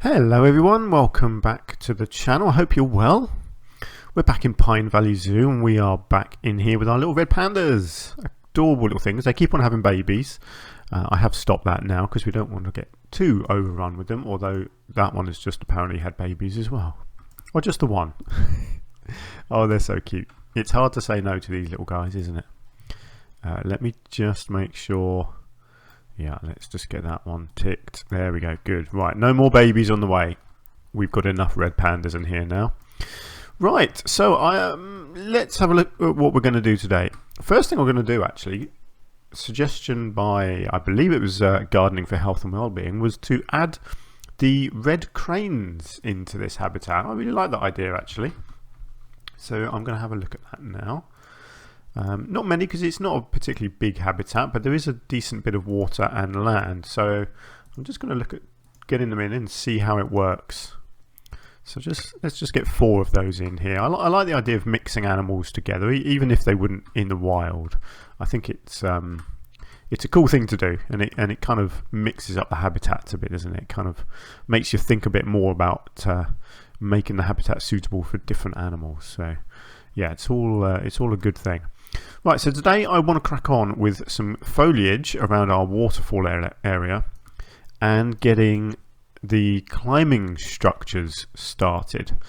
Hello everyone, welcome back to the channel. I hope you're well. We're back in Pine Valley Zoo and we are back in here with our little red pandas. Adorable little things. They keep on having babies. I have stopped that now because we don't want to get too overrun with them, although that one has just apparently had babies as well. Or just the one. Oh, they're so cute. It's hard to say no to these little guys, isn't it? Let me just make sure. Yeah, let's just get that one ticked. There we go. Good. Right, no more babies on the way. We've got enough red pandas in here now. Right, so let's have a look at what we're going to do today. First thing we're going to do, actually, suggestion by, I believe it was Gardening for Health and Wellbeing, was to add the red cranes into this habitat. I really like that idea, actually. So I'm going to have a look at that now. Not many because it's not a particularly big habitat, but there is a decent bit of water and land. So I'm just going to look at getting them in and see how it works. So let's just get 4 of those in here. I like the idea of mixing animals together, even if they wouldn't in the wild. I think it's a cool thing to do, and it kind of mixes up the habitats a bit, doesn't it? It kind of makes you think a bit more about making the habitat suitable for different animals. So yeah, it's all a good thing. Right, so today I want to crack on with some foliage around our waterfall area and getting the climbing structures started.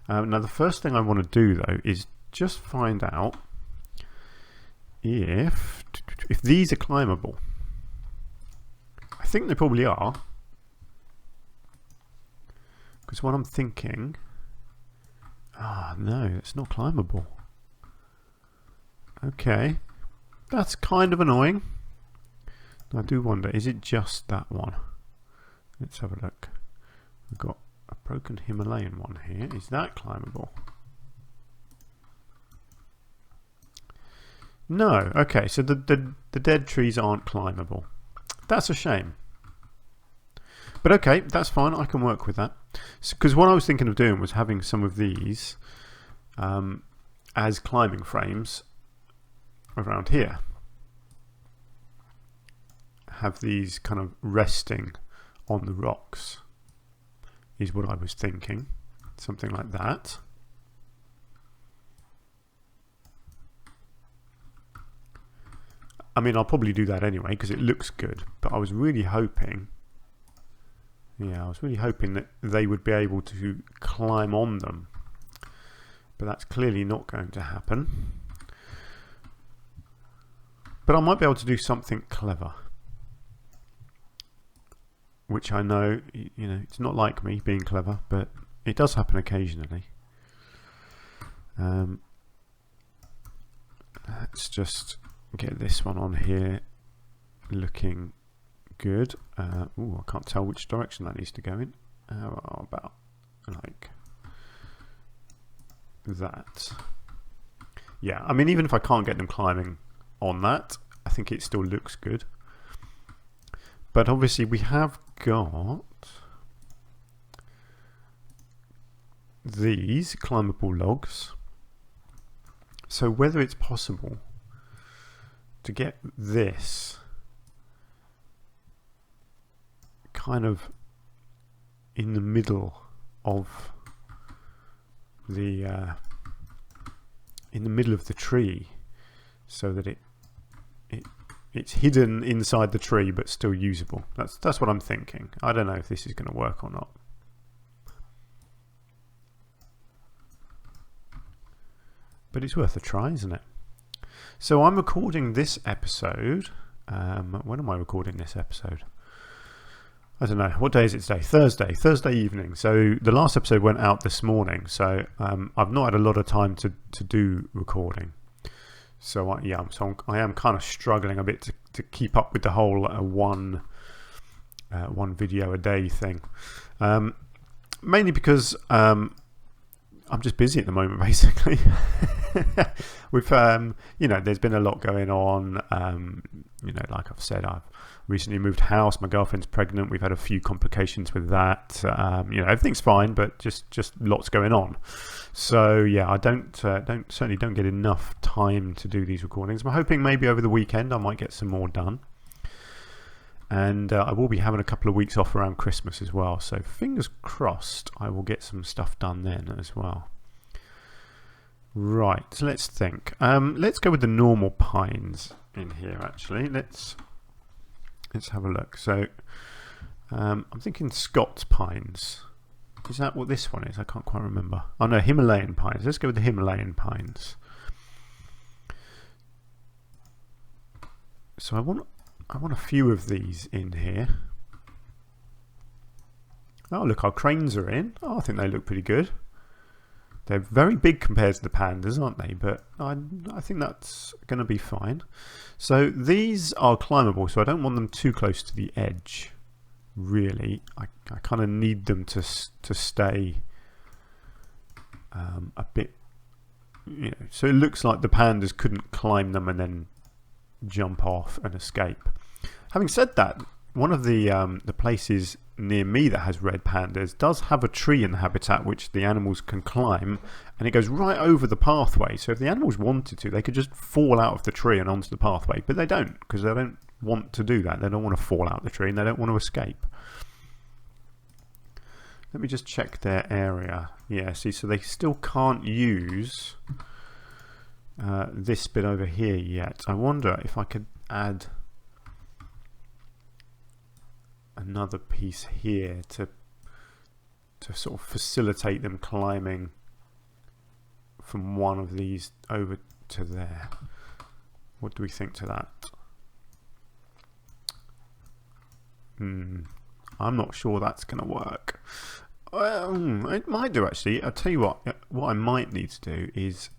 Now the first thing I want to do though is just find out if these are climbable. I think they probably are, because what I'm thinking, no, it's not climbable. Okay, that's kind of annoying. I do wonder, is it just that one? Let's have a look. We've got a broken Himalayan one here. Is that climbable? No. Okay, so the dead trees aren't climbable. That's a shame. But okay, that's fine. I can work with that. Because what I was thinking of doing was having some of these as climbing frames around here. Have these kind of resting on the rocks is what I was thinking. Something like that. I mean, I'll probably do that anyway because it looks good, but I was really hoping, yeah, I was really hoping that they would be able to climb on them, but that's clearly not going to happen. But I might be able to do something clever, which I know, you know, it's not like me being clever, but it does happen occasionally. Let's just get this one on here looking good. Ooh, I can't tell which direction that needs to go in. About like that. Yeah, I mean, even if I can't get them climbing on that, I think it still looks good. But obviously we have got these climbable logs, so whether it's possible to get this kind of in the middle of the tree, so that it's hidden inside the tree but still usable. That's what I'm thinking. I don't know if this is going to work or not. But it's worth a try, isn't it? So I'm recording this episode. When am I recording this episode? I don't know. What day is it today? Thursday evening. So the last episode went out this morning. So I've not had a lot of time to do recording. So I am kind of struggling a bit to keep up with the whole one video a day thing. Mainly because I'm just busy at the moment, basically. We've you know, there's been a lot going on. You know, like I've said, I've recently moved house. My girlfriend's pregnant. We've had a few complications with that. You know, everything's fine, but just lots going on. So yeah, I certainly don't get enough time to do these recordings. I'm hoping maybe over the weekend I might get some more done. And I will be having a couple of weeks off around Christmas as well, so fingers crossed I will get some stuff done then as well. Right, so let's think. Let's go with the normal pines in here actually. Let's have a look. So I'm thinking Scots pines. Is that what this one is? I can't quite remember. Oh no, Himalayan pines. Let's go with the Himalayan pines. So I want a few of these in here. Oh look, our cranes are in. Oh, I think they look pretty good. They're very big compared to the pandas, aren't they? But I think that's going to be fine. So these are climbable, so I don't want them too close to the edge. Really, I kind of need them to stay a bit, you know. So it looks like the pandas couldn't climb them and then jump off and escape. Having said that, one of the places near me that has red pandas does have a tree in the habitat which the animals can climb, and it goes right over the pathway. So if the animals wanted to, they could just fall out of the tree and onto the pathway, but they don't, because they don't want to do that. They don't want to fall out the tree and they don't want to escape. Let me just check their area. Yeah, see, so they still can't use this bit over here yet. I wonder if I could add another piece here to sort of facilitate them climbing from one of these over to there. What do we think to that? I'm not sure that's going to work. It might do actually. I'll tell you what I might need to do is,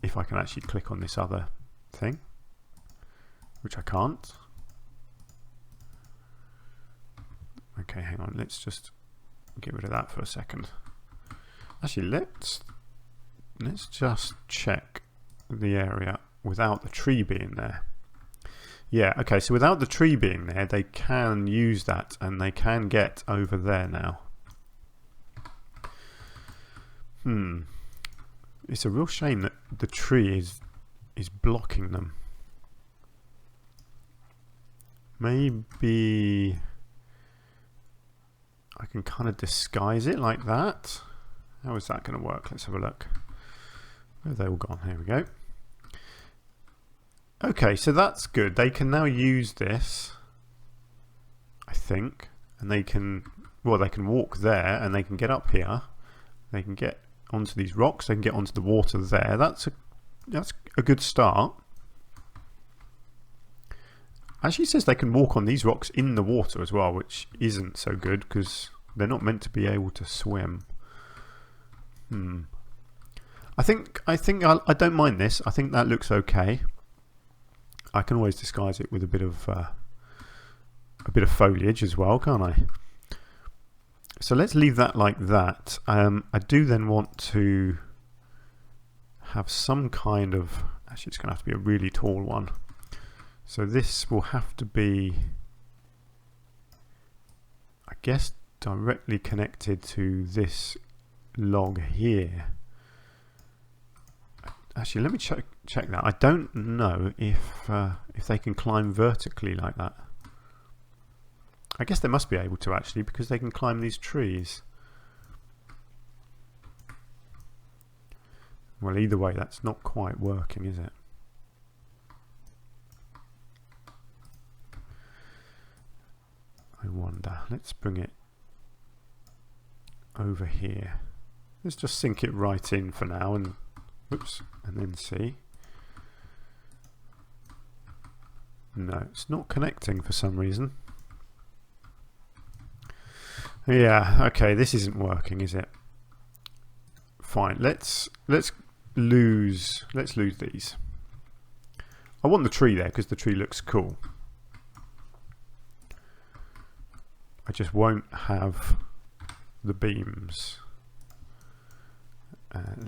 if I can actually click on this other thing, which I can't. Okay, hang on, let's just get rid of that for a second. Actually, let's just check the area without the tree being there. Yeah, okay, so without the tree being there, they can use that and they can get over there now. It's a real shame that the tree is blocking them. Maybe I can kind of disguise it like that. How is that going to work? Let's have a look. Where have they all gone? Here we go. Okay, so that's good. They can now use this, I think, and they can walk there and they can get up here. They can get onto these rocks. They can get onto the water there. That's a good start. Actually, it says they can walk on these rocks in the water as well, which isn't so good because they're not meant to be able to swim. I think I don't mind this. I think that looks okay. I can always disguise it with a bit of foliage as well, can't I? So let's leave that like that. I do then want to have some kind of, actually it's going to have to be a really tall one. So this will have to be, I guess, directly connected to this log here. Actually, let me check that. I don't know if they can climb vertically like that. I guess they must be able to actually, because they can climb these trees. Well, either way, that's not quite working, is it? I wonder. Let's bring it over here. Let's just sink it right in for now and oops, and then see. No, it's not connecting for some reason. Yeah, okay, this isn't working, is it? Fine, let's lose these. I want the tree there because the tree looks cool. I just won't have the beams.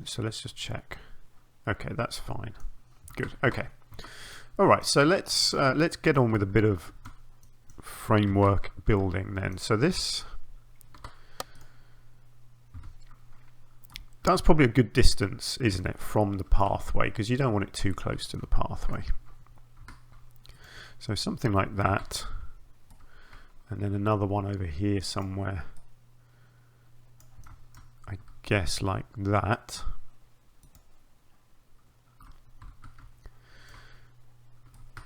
So let's just check. Okay, that's fine. Good. Okay. All right. So let's get on with a bit of framework building then. So that's probably a good distance, isn't it, from the pathway, because you don't want it too close to the pathway. So something like that. and then another one over here somewhere, I guess, like that.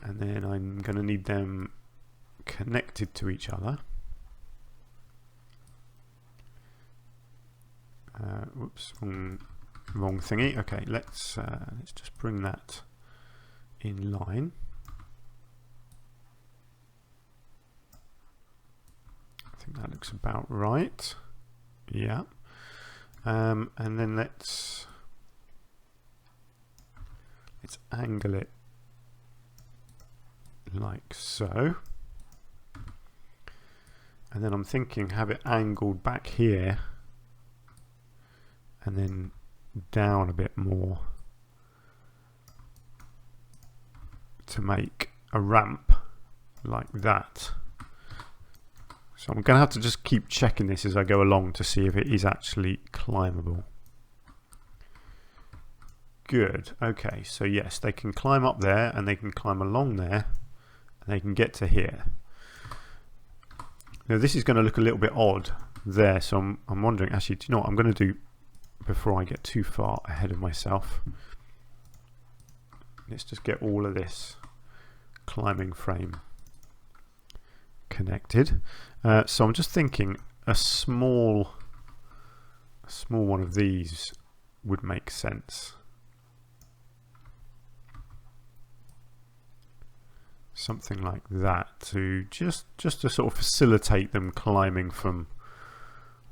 And then I'm going to need them connected to each other. Whoops, wrong thingy. Okay, let's just bring that in line. I think that looks about right. Yeah. And then let's angle it like so. And then I'm thinking have it angled back here and then down a bit more to make a ramp like that. So I'm going to have to just keep checking this as I go along to see if it is actually climbable. Good. Okay, so yes, they can climb up there and they can climb along there and they can get to here. Now this is going to look a little bit odd there, so I'm wondering, actually, do you know what I'm going to do before I get too far ahead of myself? Let's just get all of this climbing frame connected. So I'm just thinking a small one of these would make sense. Something like that to just to sort of facilitate them climbing from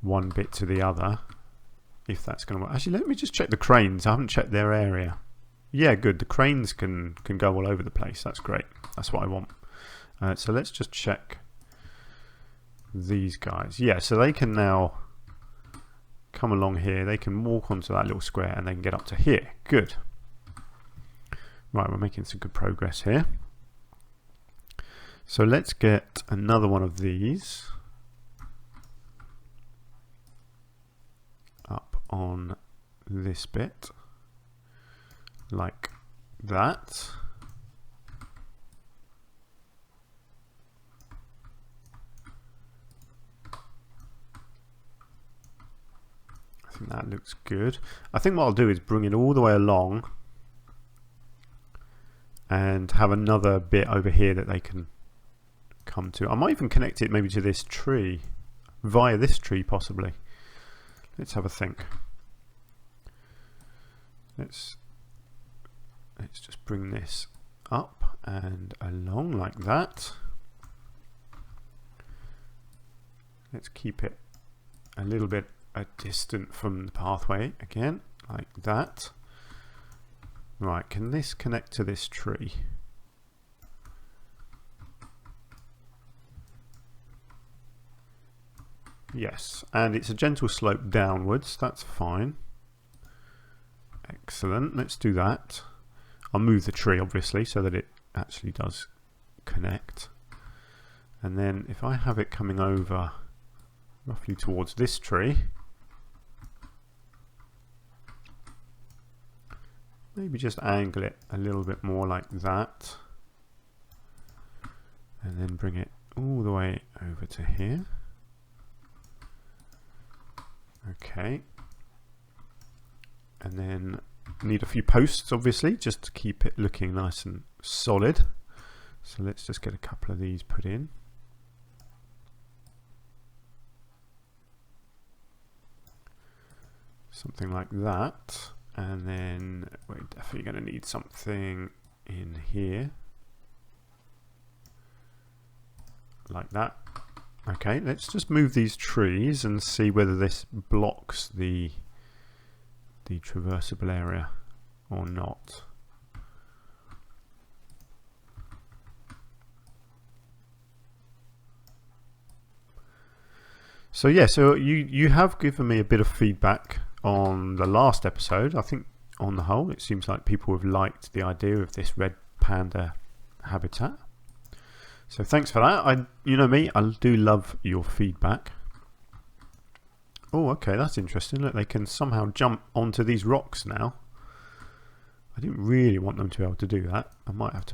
one bit to the other, if that's going to work. Actually, let me just check the cranes. I haven't checked their area. Yeah, good. The cranes can go all over the place. That's great. That's what I want. So let's just check these guys. Yeah, so they can now come along here. They can walk onto that little square and they can get up to here. Good. Right, we're making some good progress here. So let's get another one of these up on this bit like that. I think that looks good. I think what I'll do is bring it all the way along and have another bit over here that they can come to. I might even connect it maybe to this tree, via this tree possibly. Let's have a think. Let's just bring this up and along like that. Let's keep it a little bit distant from the pathway again, like that. Right, can this connect to this tree? Yes, and it's a gentle slope downwards. That's fine. Excellent. Let's do that. I'll move the tree obviously so that it actually does connect. And then if I have it coming over roughly towards this tree, maybe just angle it a little bit more like that, and then bring it all the way over to here. Okay, and then need a few posts obviously just to keep it looking nice and solid. So let's just get a couple of these put in. Something like that, and then we're definitely going to need something in here like that. Okay, let's just move these trees and see whether this blocks the traversable area or not. So yeah, so you have given me a bit of feedback on the last episode. I think on the whole it seems like people have liked the idea of this red panda habitat. So thanks for that. You know me, I do love your feedback. Oh, okay, that's interesting. Look, they can somehow jump onto these rocks now. I didn't really want them to be able to do that. I might have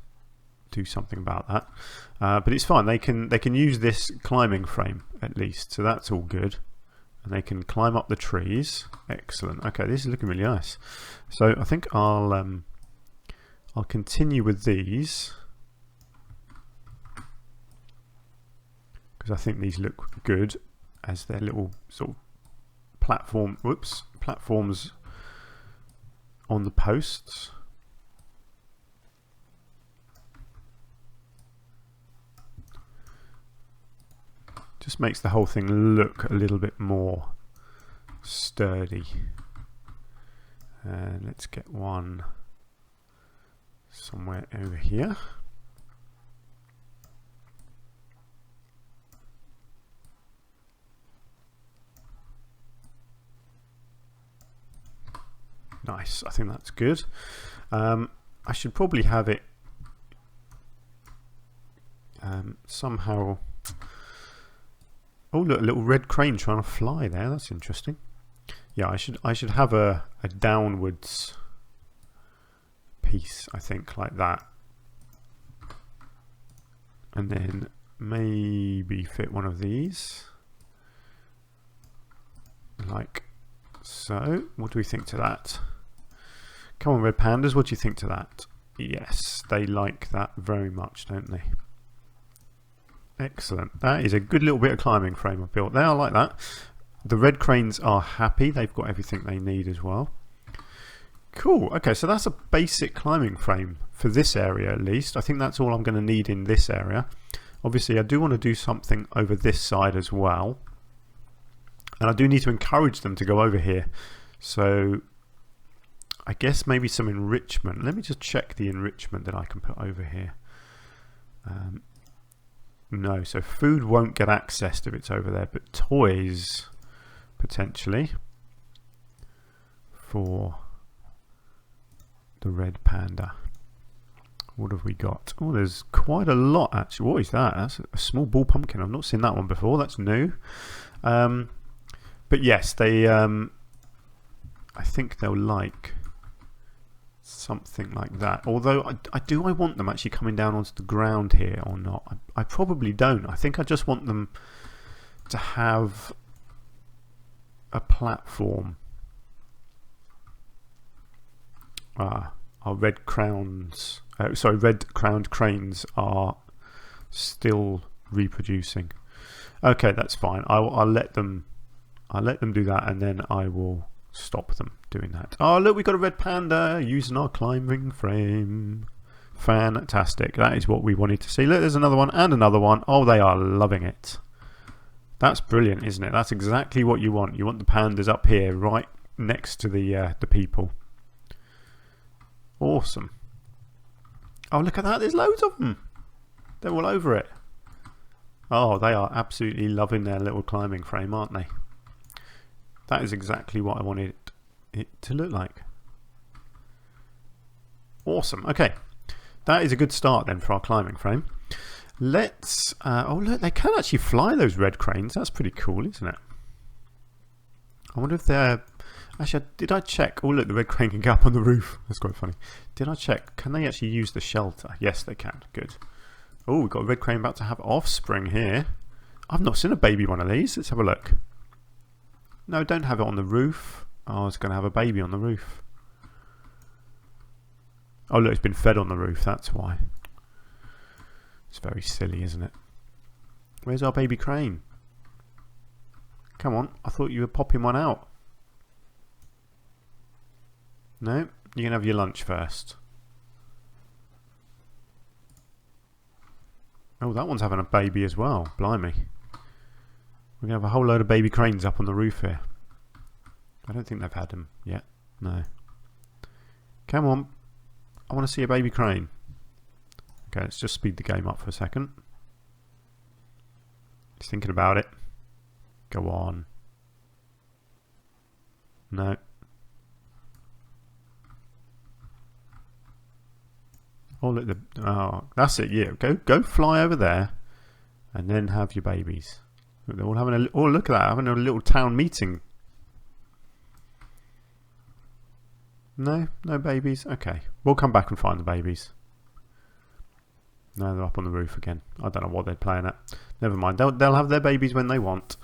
to do something about that. But it's fine. They can use this climbing frame at least, so that's all good. And they can climb up the trees. Excellent. Okay, this is looking really nice. So I think I'll continue with these because I think these look good as their little sort of platforms on the posts. Just makes the whole thing look a little bit more sturdy. And let's get one somewhere over here. Nice, I think that's good. I should probably have it somehow. Oh look, a little red crane trying to fly there. That's interesting. Yeah, I should have a downwards piece, I think, like that, and then maybe fit one of these like so. What do we think to that? Come on, Red Pandas, what do you think to that? Yes, they like that very much, don't they? Excellent. That is a good little bit of climbing frame I built there. I like that. The red cranes are happy. They've got everything they need as well. Cool. Okay, so that's a basic climbing frame for this area at least. I think that's all I'm going to need in this area. Obviously, I do want to do something over this side as well. And I do need to encourage them to go over here. So I guess maybe some enrichment. Let me just check the enrichment that I can put over here. No, so food won't get accessed if it's over there, but toys potentially for the Red Panda. What have we got? Oh, there's quite a lot actually. What is that? That's a small ball pumpkin. I've not seen that one before. That's new. But yes, they I think they'll like something like that. Although I want them actually coming down onto the ground here or not? I probably don't. I think I just want them to have a platform. Our red crowns, sorry, red crowned cranes are still reproducing. Okay, that's fine. I'll let them do that, and then I will stop them doing that. Oh look, we've got a red panda using our climbing frame. Fantastic. That is what we wanted to see. Look, there's another one and another one. Oh, they are loving it. That's brilliant, isn't it? That's exactly what you want. You want the pandas up here right next to the people. Awesome. Oh, look at that. There's loads of them. They're all over it. Oh, they are absolutely loving their little climbing frame, aren't they? That is exactly what I wanted it to look like. Awesome. Okay. That is a good start then for our climbing frame. Let's... oh, look, they can actually fly, those red cranes. That's pretty cool, isn't it? I wonder if they're... Actually, did I check? Oh, look, the red crane can get up on the roof. That's quite funny. Did I check? Can they actually use the shelter? Yes, they can. Good. Oh, we've got a red crane about to have offspring here. I've not seen a baby one of these. Let's have a look. No, don't have it on the roof. Oh, it's going to have a baby on the roof. Oh, look, it's been fed on the roof. That's why. It's very silly, isn't it? Where's our baby crane? Come on. I thought you were popping one out. No, you can have your lunch first. Oh, that one's having a baby as well. Blimey. We're going to have a whole load of baby cranes up on the roof here. I don't think they've had them yet. No. Come on. I want to see a baby crane. Okay, let's just speed the game up for a second. Just thinking about it. Go on. No. Oh, look, oh, that's it. Yeah, go fly over there, and then have your babies. They're all having a. Oh, look at that! Having a little town meeting. No babies. Okay, we'll come back and find the babies. No, they're up on the roof again. I don't know what they're playing at. Never mind. They'll have their babies when they want.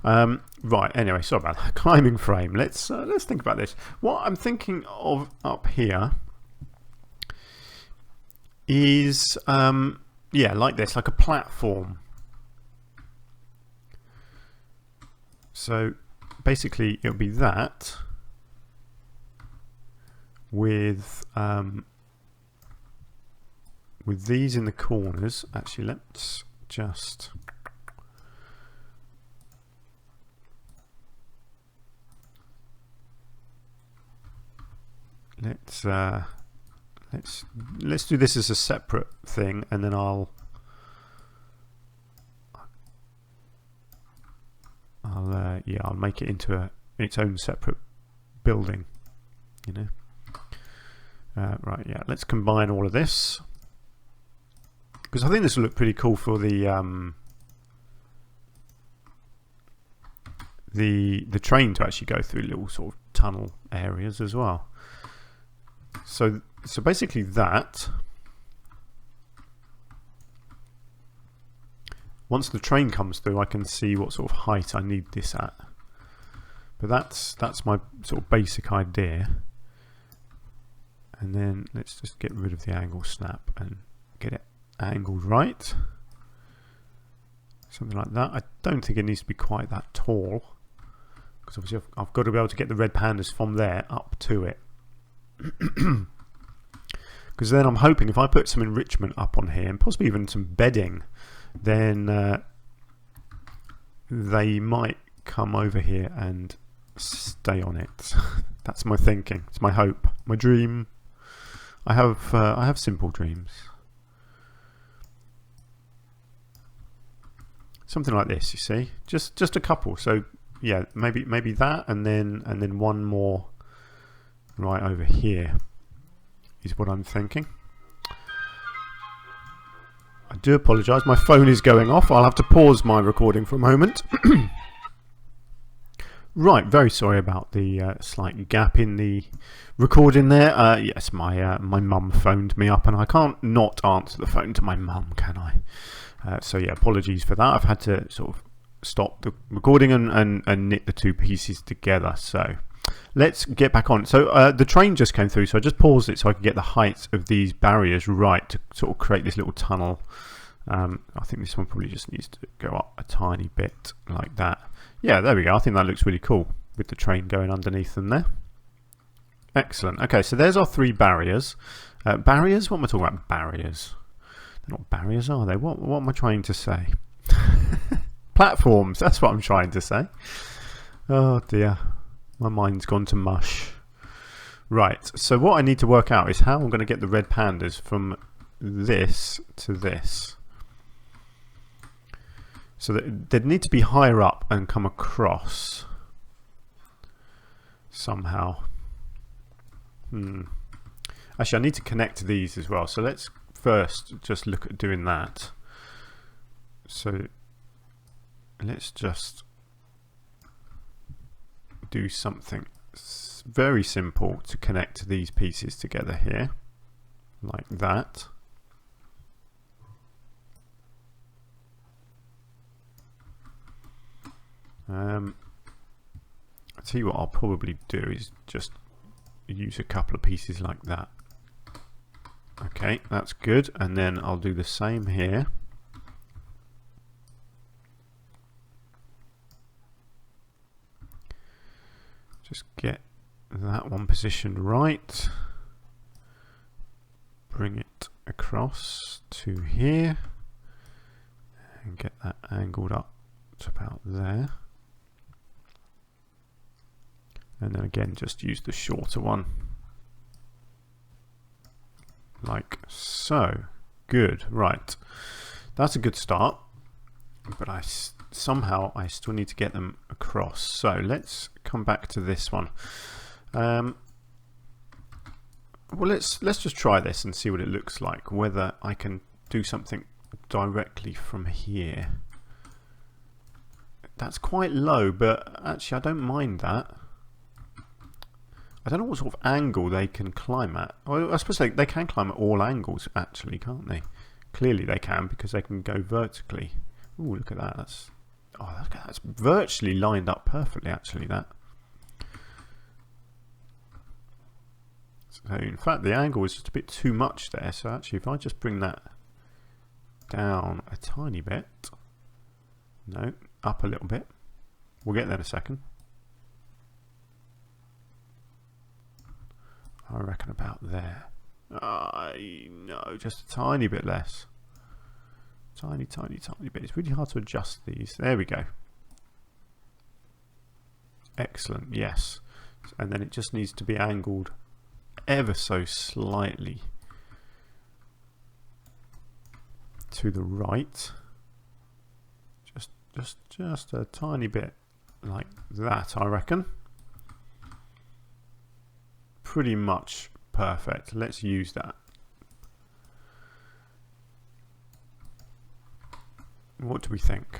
Right. Anyway, sorry about that. Climbing frame. Let's think about this. What I'm thinking of up here is yeah, like this, like a platform. So basically, it'll be that with these in the corners. Actually, let's just let's do this as a separate thing, and then I'll make it into its own separate building, you know. Right, yeah, let's combine all of this, because I think this will look pretty cool for the train to actually go through little sort of tunnel areas as well. So basically that, once the train comes through, I can see what sort of height I need this at. But that's my sort of basic idea. And then let's just get rid of the angle snap and get it angled right. Something like that. I don't think it needs to be quite that tall, because obviously I've got to be able to get the red pandas from there up to it. Because then I'm hoping if I put some enrichment up on here, and possibly even some bedding, then they might come over here and stay on it. That's my thinking. It's my hope, my dream. I have simple dreams. Something like this, you see, just a couple. So yeah, maybe that, and then one more right over here is what I'm thinking. I do apologise, my phone is going off. I'll have to pause my recording for a moment. Right, very sorry about the slight gap in the recording there. Yes, my mum phoned me up, and I can't not answer the phone to my mum, can I? So yeah, apologies for that. I've had to sort of stop the recording and knit the two pieces together. So let's get back on. So the train just came through, so I just paused it so I could get the height of these barriers right to sort of create this little tunnel. I think this one probably just needs to go up a tiny bit like that. Yeah, there we go. I think that looks really cool with the train going underneath them there. Excellent. Okay, so there's our three barriers. Barriers? What am I talking about? Barriers. They're not barriers, are they? What am I trying to say? Platforms. That's what I'm trying to say. Oh dear. My mind's gone to mush. Right, so what I need to work out is how I'm going to get the red pandas from this to this. So that they'd need to be higher up and come across somehow. Actually, I need to connect these as well. So let's first just look at doing that. So let's just do something very simple to connect these pieces together here, like that. I'll tell you what I'll probably do is just use a couple of pieces like that. Okay, that's good, and then I'll do the same here. Just get that one positioned right, bring it across to here, and get that angled up to about there. And then again, just use the shorter one, like so. Good, right. That's a good start, but somehow I still need to get them across. So let's come back to this one. Well, let's just try this and see what it looks like, whether I can do something directly from here. That's quite low, but actually I don't mind that. I don't know what sort of angle they can climb at. Well, I suppose they can climb at all angles, actually, can't they? Clearly they can, because they can go vertically. Ooh, look at that. That's, oh, look at that. That's virtually lined up perfectly, actually, that. So in fact, the angle is just a bit too much there. So actually, if I just bring that down a tiny bit, no, up a little bit. We'll get there in a second. I reckon about there. No, just a tiny bit less. Tiny, tiny, tiny bit. It's really hard to adjust these. There we go. Excellent, yes. And then it just needs to be angled ever so slightly to the right. Just a tiny bit like that, I reckon. Pretty much perfect. Let's use that. What do we think?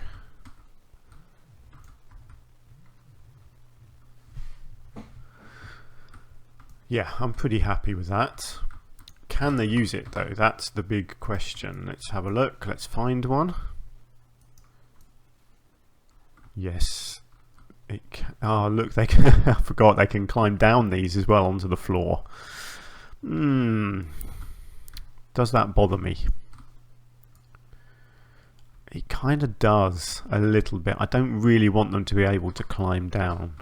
Yeah, I'm pretty happy with that. Can they use it though? That's the big question. Let's have a look. Let's find one. Yes. It can, oh, look, they can, I forgot they can climb down these as well onto the floor. Does that bother me? It kind of does a little bit. I don't really want them to be able to climb down.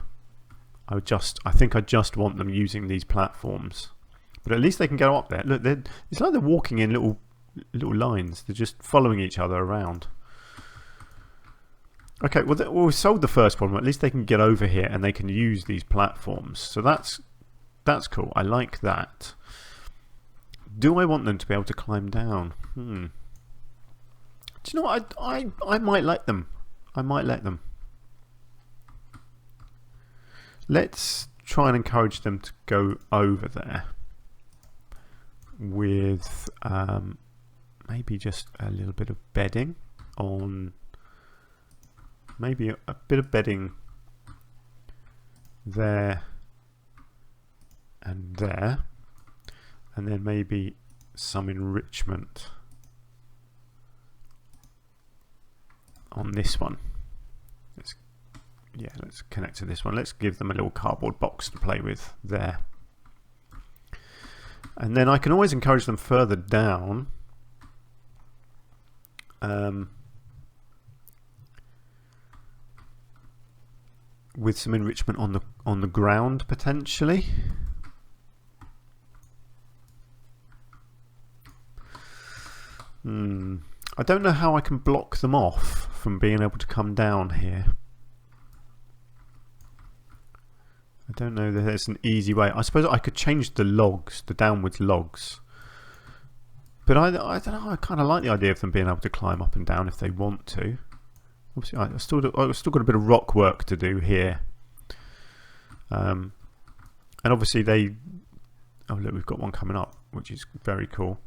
I think I just want them using these platforms. But at least they can go up there. Look, it's like they're walking in little lines. They're just following each other around. Okay, well, we solved the first problem. At least they can get over here and they can use these platforms. So that's cool. I like that. Do I want them to be able to climb down? Do you know what? I might let them. I might let them. Let's try and encourage them to go over there with maybe just a little bit of bedding on. Maybe a bit of bedding there and there, and then maybe some enrichment on this one. Let's connect to this one. Let's give them a little cardboard box to play with there. And then I can always encourage them further down. With some enrichment on the ground potentially. I don't know how I can block them off from being able to come down here. I don't know that there's an easy way. I suppose I could change the logs, the downwards logs. But I don't know, I kind of like the idea of them being able to climb up and down if they want to. Obviously, I've still got a bit of rock work to do here. And obviously oh look, we've got one coming up, which is very cool.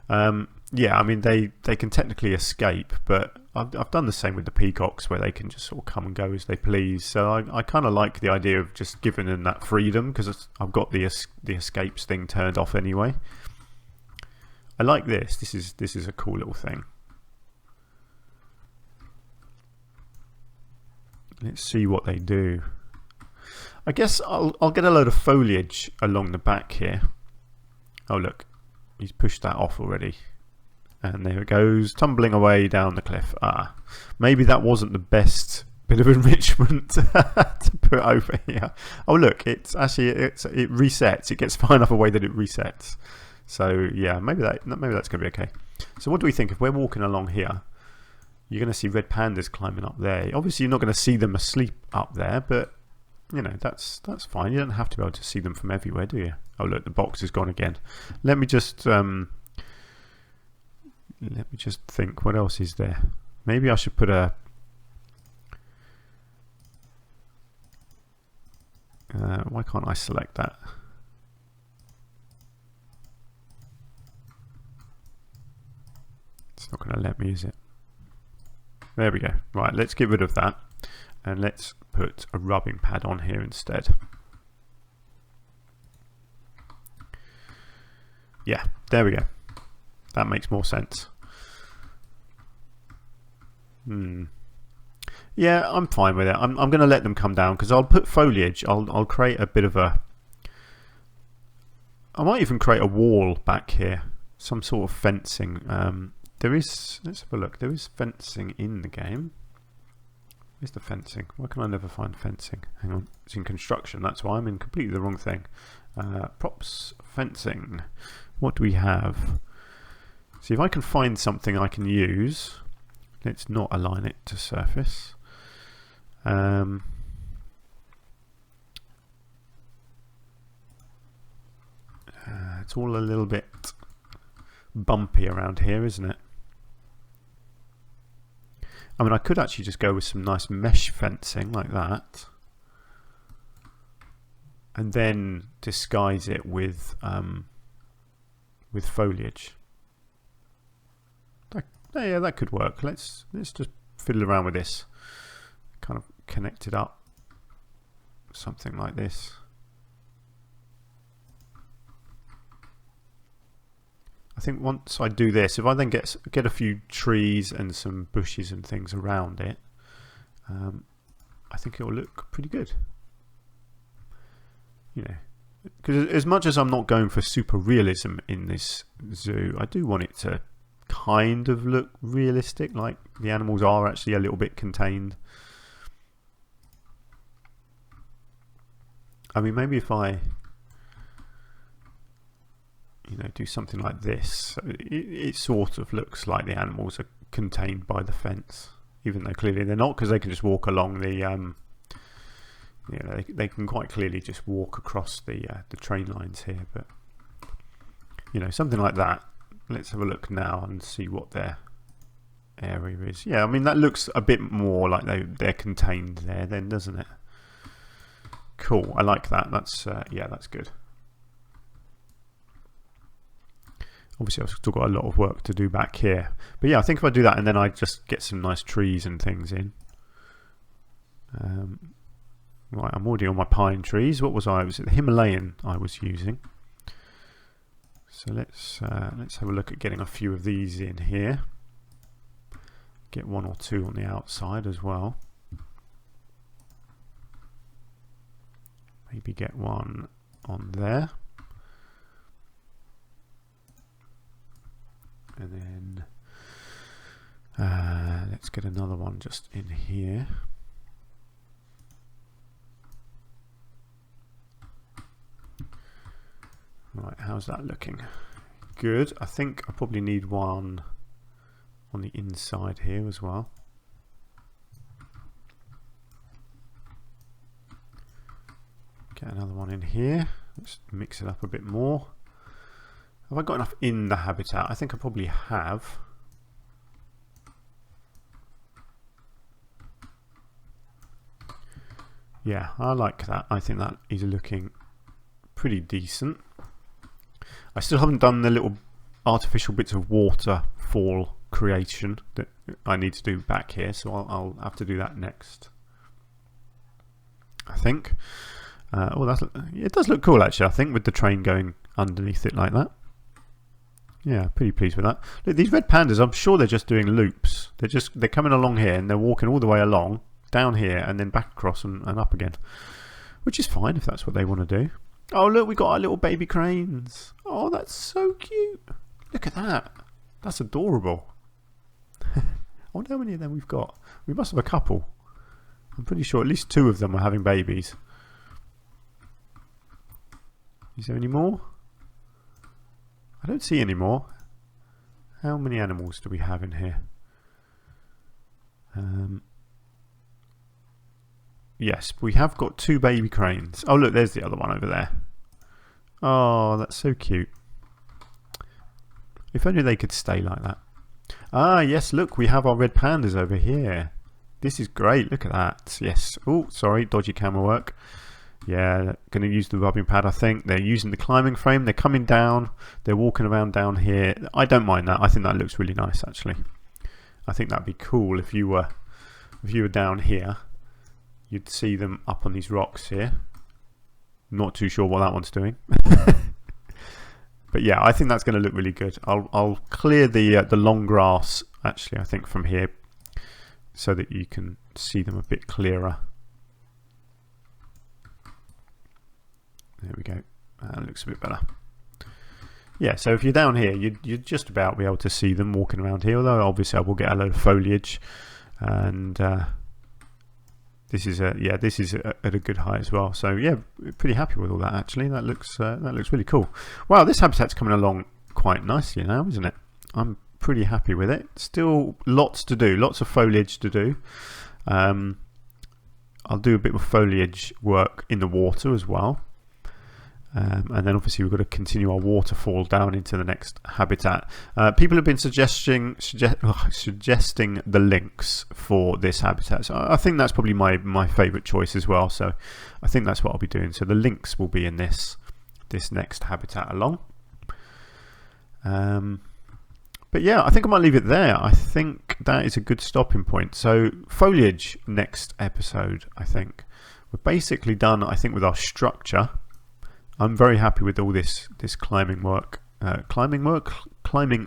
Yeah, I mean they can technically escape, but I've done the same with the peacocks where they can just sort of come and go as they please. So I kind of like the idea of just giving them that freedom, because I've got the escapes thing turned off anyway. I like this. This is a cool little thing. Let's see what they do. I guess I'll get a load of foliage along the back here. Oh look, he's pushed that off already. And there it goes, tumbling away down the cliff. Maybe that wasn't the best bit of enrichment to put over here. Oh look, it resets. It gets far enough away that it resets. So yeah, maybe that's going to be okay. So what do we think? If we're walking along here, you're going to see red pandas climbing up there. Obviously, you're not going to see them asleep up there, but you know that's fine. You don't have to be able to see them from everywhere, do you? Oh look, the box is gone again. Let me just think. What else is there? Maybe I should put a. Why can't I select that? It's not going to let me, is it? There we go. Right, let's get rid of that and let's put a rubbing pad on here instead. Yeah, there we go. That makes more sense. Yeah, I'm fine with it. I'm going to let them come down because I'll put foliage. I'll create a bit of a... I might even create a wall back here. Some sort of fencing. There is... Let's have a look. There is fencing in the game. Where's the fencing? Why can I never find fencing? Hang on. It's in construction. That's why I'm in completely the wrong thing. Props, fencing. What do we have? See if I can find something I can use. Let's not align it to surface. It's all a little bit bumpy around here, isn't it? I mean, I could actually just go with some nice mesh fencing like that, and then disguise it with foliage. Yeah, that could work. Let's just fiddle around with this. Kind of connect it up, something like this. I think once I do this, if I then get a few trees and some bushes and things around it, I think it will look pretty good. You know, because as much as I'm not going for super realism in this zoo, I do want it to kind of look realistic, like the animals are actually a little bit contained. I mean, maybe if I, you know, do something like this, it sort of looks like the animals are contained by the fence, even though clearly they're not, because they can just walk along the, you know, they can quite clearly just walk across the train lines here. But you know, something like that. Let's have a look now and see what their area is. Yeah, I mean, that looks a bit more like they're contained there then, doesn't it? Cool, I like that. That's yeah, that's good. Obviously I've still got a lot of work to do back here, but yeah, I think if I do that and then I just get some nice trees and things in. Right, I'm already on my pine trees. What was I? Was it the Himalayan I was using? So let's have a look at getting a few of these in here. Get one or two on the outside as well. Maybe get one on there. And then let's get another one just in here. Right, how's that looking? Good. I think I probably need one on the inside here as well. Get another one in here. Let's mix it up a bit more. Have I got enough in the habitat? I think I probably have. Yeah, I like that. I think that is looking pretty decent. I still haven't done the little artificial bits of waterfall creation that I need to do back here, so I'll have to do that next, I think. Oh, it does look cool actually, I think, with the train going underneath it like that. Yeah, pretty pleased with that. Look, these red pandas, I'm sure they're just doing loops. They're coming along here and they're walking all the way along, down here, and then back across and up again. Which is fine if that's what they want to do. Oh look, we got our little baby cranes. Oh, that's so cute. Look at that. That's adorable. I wonder how many of them we've got. We must have a couple. I'm pretty sure at least 2 of them are having babies. Is there any more? I don't see any more. How many animals do we have in here? Yes, we have got 2 baby cranes. Oh look, there's the other one over there. Oh, that's so cute. If only they could stay like that. Ah, yes, look, we have our red pandas over here. This is great, look at that. Yes. Oh, sorry, dodgy camera work. Yeah, going to use the rubbing pad, I think. They're using the climbing frame. They're coming down. They're walking around down here. I don't mind that. I think that looks really nice, actually. I think that'd be cool if you were down here. You'd see them up on these rocks here. Not too sure what that one's doing. But yeah, I think that's going to look really good. I'll clear the long grass, actually, I think, from here. so that you can see them a bit clearer. There we go. That looks a bit better. Yeah, so if you're down here, you'd just about be able to see them walking around here, although obviously I will get a load of foliage, and this is at a good height as well. So yeah, pretty happy with all that actually. That looks really cool. Wow, this habitat's coming along quite nicely now, isn't it? I'm pretty happy with it. Still lots to do, lots of foliage to do. I'll do a bit of foliage work in the water as well. And then obviously we've got to continue our waterfall down into the next habitat. People have been suggesting the links for this habitat. So I think that's probably my favourite choice as well. So I think that's what I'll be doing. So the links will be in this next habitat along. But yeah, I think I might leave it there. I think that is a good stopping point. So foliage next episode, I think. We're basically done, I think, with our structure. I'm very happy with all this climbing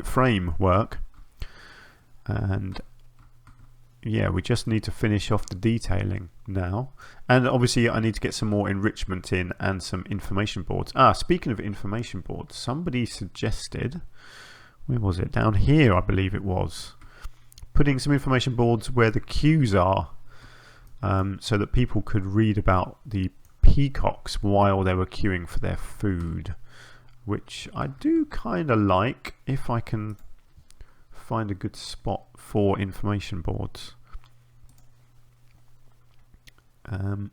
frame work, and yeah, we just need to finish off the detailing now, and obviously I need to get some more enrichment in and some information boards. Speaking of information boards, somebody suggested, where was it, down here I believe it was, putting some information boards where the queues are, so that people could read about the peacocks while they were queuing for their food, which I do kind of like, if I can find a good spot for information boards. So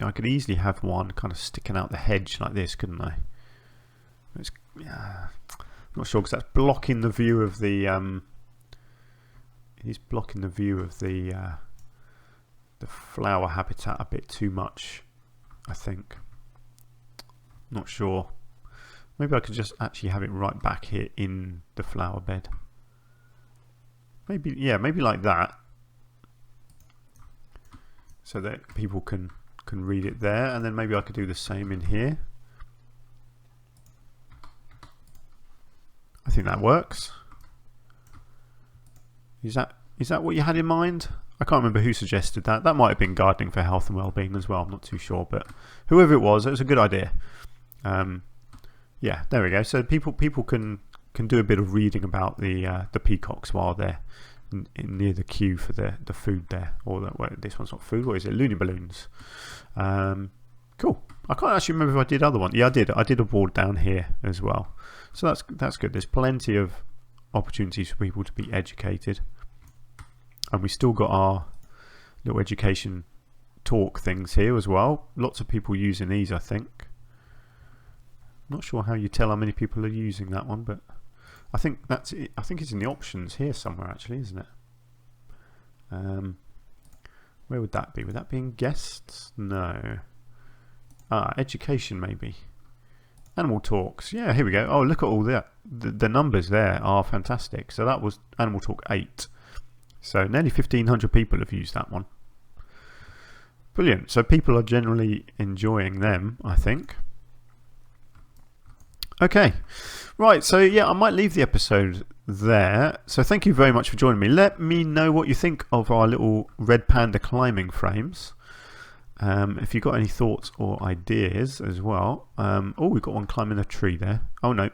I could easily have one kind of sticking out the hedge like this, couldn't I? I'm not sure, because that's blocking the view of the he's blocking the view of the flower habitat a bit too much, I think. Not sure. Maybe I could just actually have it right back here in the flower bed. Maybe, yeah, maybe like that, so that people can read it there, and then maybe I could do the same in here. I think that works. Is that what you had in mind? I can't remember who suggested that. That might have been Gardening for Health and Wellbeing as well. I'm not too sure, but whoever it was a good idea. Yeah, there we go. So people can do a bit of reading about the peacocks while they're near the queue for the food there. Or this one's not food. What is it? Looney balloons. Cool. I can't actually remember if I did other one. Yeah, I did. I did a board down here as well. So that's good. There's plenty of opportunities for people to be educated. And we still got our little education talk things here as well. Lots of people using these, I think. Not sure how you tell how many people are using that one, but I think that's it. I think it's in the options here somewhere, actually, isn't it? Where would that be? Would that be in guests? No. Education maybe. Animal talks. Yeah, here we go. Oh, look at all that. The numbers there are fantastic. So that was Animal Talk 8. So nearly 1,500 people have used that one. Brilliant. So people are generally enjoying them, I think. Okay. Right, so yeah, I might leave the episode there. So thank you very much for joining me. Let me know what you think of our little Red Panda climbing frames. If you've got any thoughts or ideas as well. Oh, we've got one climbing a tree there. Oh no.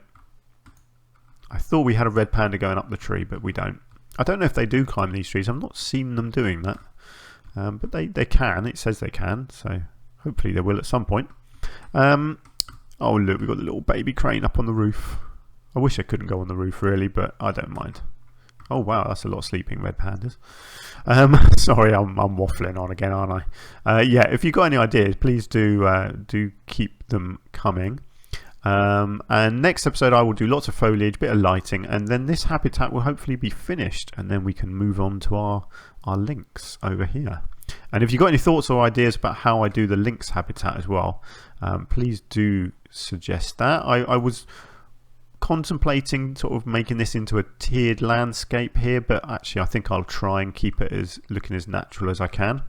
I thought we had a Red Panda going up the tree, but we don't. I don't know if they do climb these trees. I've not seen them doing that. But they can. It says they can. So hopefully they will at some point. Oh look, we've got the little baby crane up on the roof. I wish I couldn't go on the roof really, but I don't mind. Oh wow, that's a lot of sleeping red pandas. Sorry, I'm waffling on again, aren't I? Yeah, if you've got any ideas, please do keep them coming. And next episode I will do lots of foliage, bit of lighting, and then this habitat will hopefully be finished, and then we can move on to our links over here. And if you've got any thoughts or ideas about how I do the links habitat as well, please do suggest that. I was contemplating sort of making this into a tiered landscape here, but actually I think I'll try and keep it as looking as natural as I can.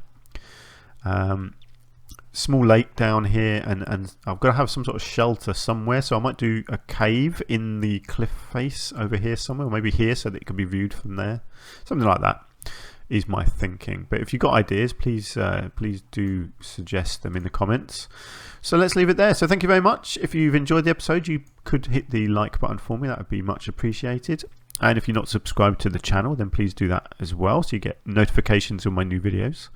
Small lake down here, and I've got to have some sort of shelter somewhere, so I might do a cave in the cliff face over here somewhere, or maybe here so that it can be viewed from there, something like that. is my thinking. But if you've got ideas, please do suggest them in the comments. So let's leave it there. So thank you very much. If you've enjoyed the episode, you could hit the like button for me. That would be much appreciated. And if you're not subscribed to the channel, then please do that as well, so you get notifications of my new videos.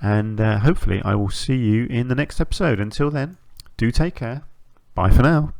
And hopefully I will see you in the next episode. Until then, do take care. Bye for now.